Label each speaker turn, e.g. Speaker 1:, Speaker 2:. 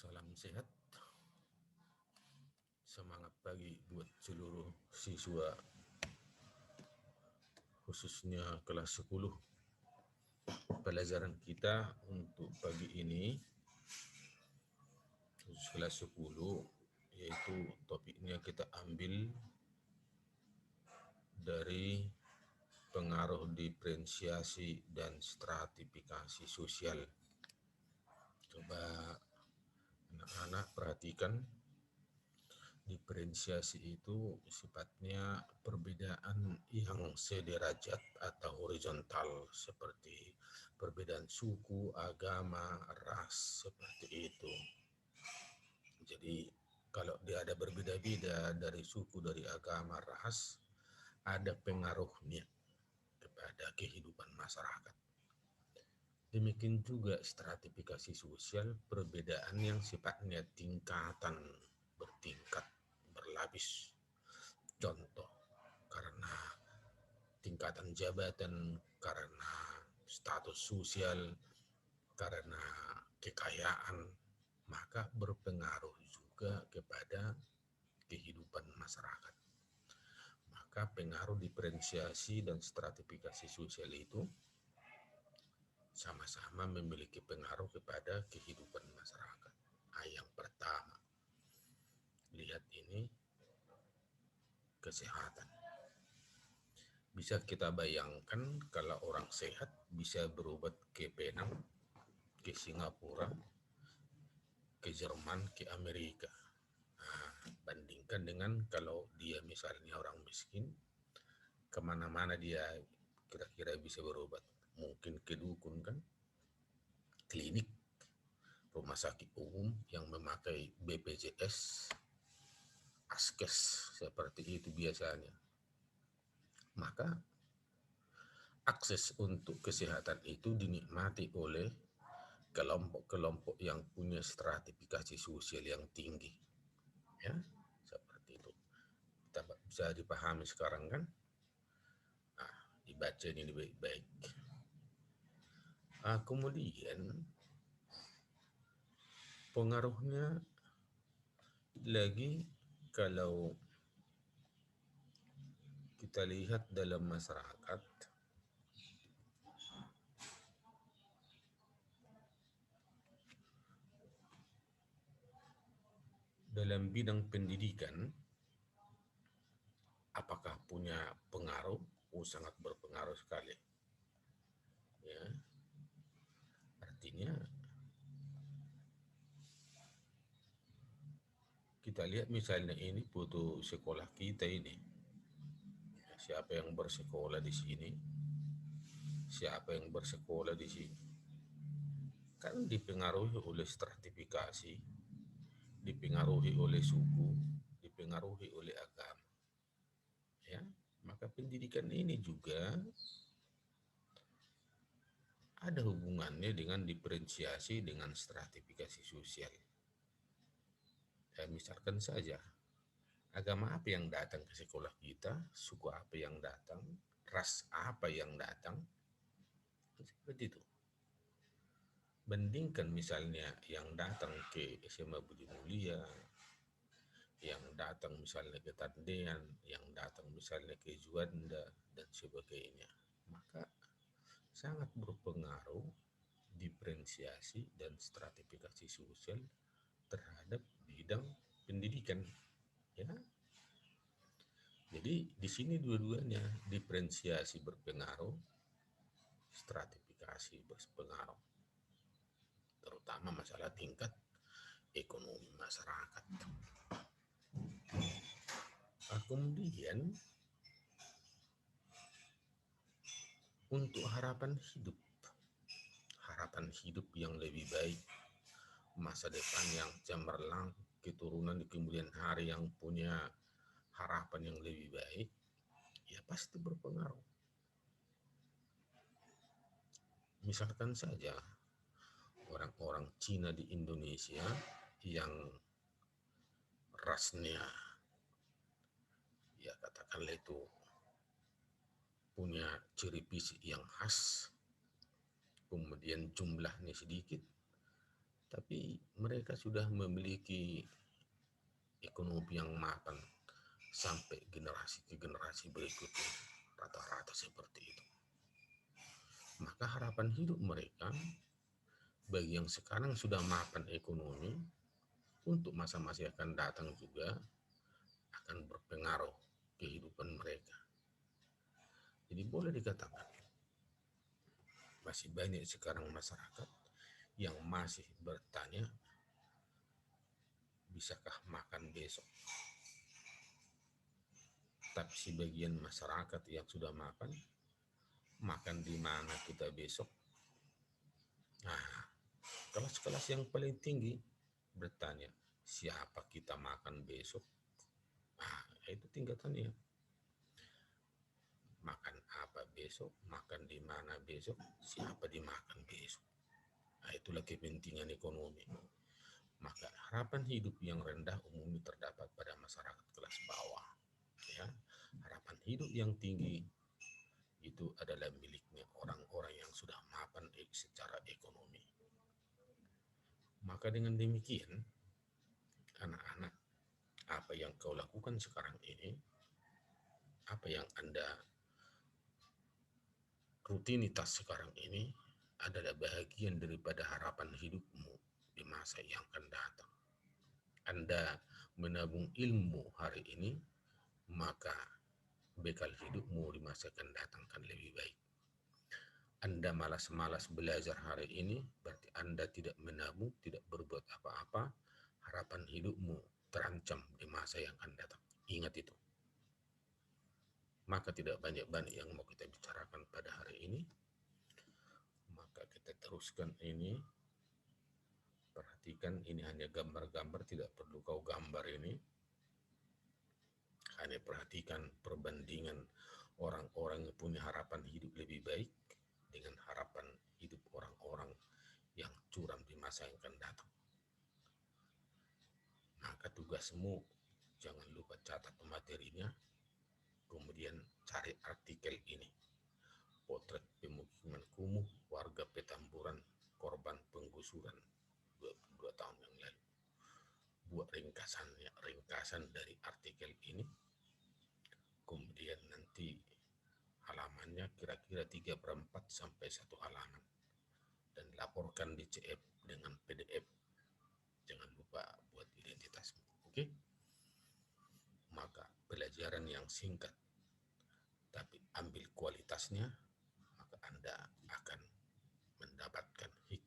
Speaker 1: Salam sehat, semangat pagi buat seluruh siswa, khususnya kelas 10. Pelajaran kita untuk pagi ini, khusus kelas 10, yaitu topiknya kita ambil dari pengaruh diferensiasi dan stratifikasi sosial. Coba anak-anak perhatikan, diferensiasi itu sifatnya perbedaan yang sederajat atau horizontal, seperti perbedaan suku, agama, ras, seperti itu. Jadi kalau dia ada berbeda-beda dari suku, dari agama, ras, ada pengaruhnya kepada kehidupan masyarakat. Demikian juga stratifikasi sosial, perbedaan yang sifatnya tingkatan, bertingkat, berlapis. Contoh, karena tingkatan jabatan, karena status sosial, karena kekayaan, maka berpengaruh juga kepada kehidupan masyarakat. Maka pengaruh diferensiasi dan stratifikasi sosial itu sama-sama memiliki pengaruh kepada kehidupan masyarakat. Yang pertama, lihat ini, kesehatan. Bisa kita bayangkan kalau orang sehat bisa berobat ke Penang, ke Singapura, ke Jerman, ke Amerika. Bandingkan dengan kalau dia misalnya orang miskin, kemana-mana dia kira-kira bisa berobat. Mungkin ke dukun kan, klinik, rumah sakit umum yang memakai BPJS, Askes, seperti itu biasanya. Maka akses untuk kesehatan itu dinikmati oleh kelompok-kelompok yang punya stratifikasi sosial yang tinggi. Ya, seperti itu. Kita bisa dipahami sekarang kan? Dibaca ini baik-baik. Kemudian pengaruhnya lagi kalau kita lihat dalam masyarakat, dalam bidang pendidikan, apakah punya pengaruh? Sangat berpengaruh sekali. Ya, artinya kita lihat misalnya ini foto sekolah kita ini. Siapa yang bersekolah di sini? Siapa yang bersekolah di sini? Kan dipengaruhi oleh stratifikasi, dipengaruhi oleh suku, dipengaruhi oleh agama. Ya, maka pendidikan ini juga ada hubungannya dengan diferensiasi dengan stratifikasi sosial. Misalkan saja, agama apa yang datang ke sekolah kita, suku apa yang datang, ras apa yang datang, seperti itu. Bandingkan misalnya yang datang ke SMA Budi Mulia, yang datang misalnya ke Tandean, yang datang misalnya ke Juanda, dan sebagainya. Maka sangat berpengaruh diferensiasi dan stratifikasi sosial terhadap bidang pendidikan. Ya, jadi di sini dua-duanya, diferensiasi berpengaruh, stratifikasi berpengaruh, terutama masalah tingkat ekonomi masyarakat. Kemudian untuk harapan hidup yang lebih baik, masa depan yang cemerlang, keturunan di kemudian hari yang punya harapan yang lebih baik, ya pasti berpengaruh. Misalkan saja orang-orang Cina di Indonesia yang rasnya, ya katakanlah itu punya ciri fisik yang khas, kemudian jumlahnya sedikit, tapi mereka sudah memiliki ekonomi yang mapan sampai generasi ke generasi berikutnya, rata-rata seperti itu. Maka harapan hidup mereka bagi yang sekarang sudah mapan ekonomi, untuk masa-masa yang akan datang juga akan berpengaruh kehidupan mereka. Jadi boleh dikatakan masih banyak sekarang masyarakat yang masih bertanya, bisakah makan besok? Tapi sebagian masyarakat yang sudah makan di mana kita besok? Nah, kelas-kelas yang paling tinggi bertanya, siapa kita makan besok? Nah, itu tingkatannya. Makan apa besok, makan di mana besok, siapa dimakan besok. Nah, itulah kepentingan ekonomi. Maka harapan hidup yang rendah umumnya terdapat pada masyarakat kelas bawah. Ya, harapan hidup yang tinggi itu adalah miliknya orang-orang yang sudah mapan secara ekonomi. Maka dengan demikian, anak-anak, apa yang kau lakukan sekarang ini, apa yang Anda rutinitas sekarang ini adalah bahagian daripada harapan hidupmu di masa yang akan datang. Anda menabung ilmu hari ini, maka bekal hidupmu di masa akan datang akan lebih baik. Anda malas-malas belajar hari ini, berarti Anda tidak menabung, tidak berbuat apa-apa, harapan hidupmu terancam di masa yang akan datang. Ingat itu. Maka tidak banyak-banyak yang mau kita bicarakan pada hari ini. Maka kita teruskan ini. Perhatikan, ini hanya gambar-gambar, tidak perlu kau gambar ini. Hanya perhatikan perbandingan orang-orang yang punya harapan hidup lebih baik dengan harapan hidup orang-orang yang curam di masa yang akan datang. Maka tugasmu jangan lupa catat materinya, kemudian cari artikel ini. Potret pemukiman kumuh warga Petamburan korban penggusuran 22 tahun yang lalu. Buat ringkasannya, ringkasan dari artikel ini. Kemudian nanti halamannya kira-kira 3/4 sampai 1 halaman. Dan laporkan di CF dengan PDF. Jangan lupa buat identitasmu. Oke? Maka pelajaran yang singkat tapi ambil kualitasnya, maka Anda akan mendapatkan hikmah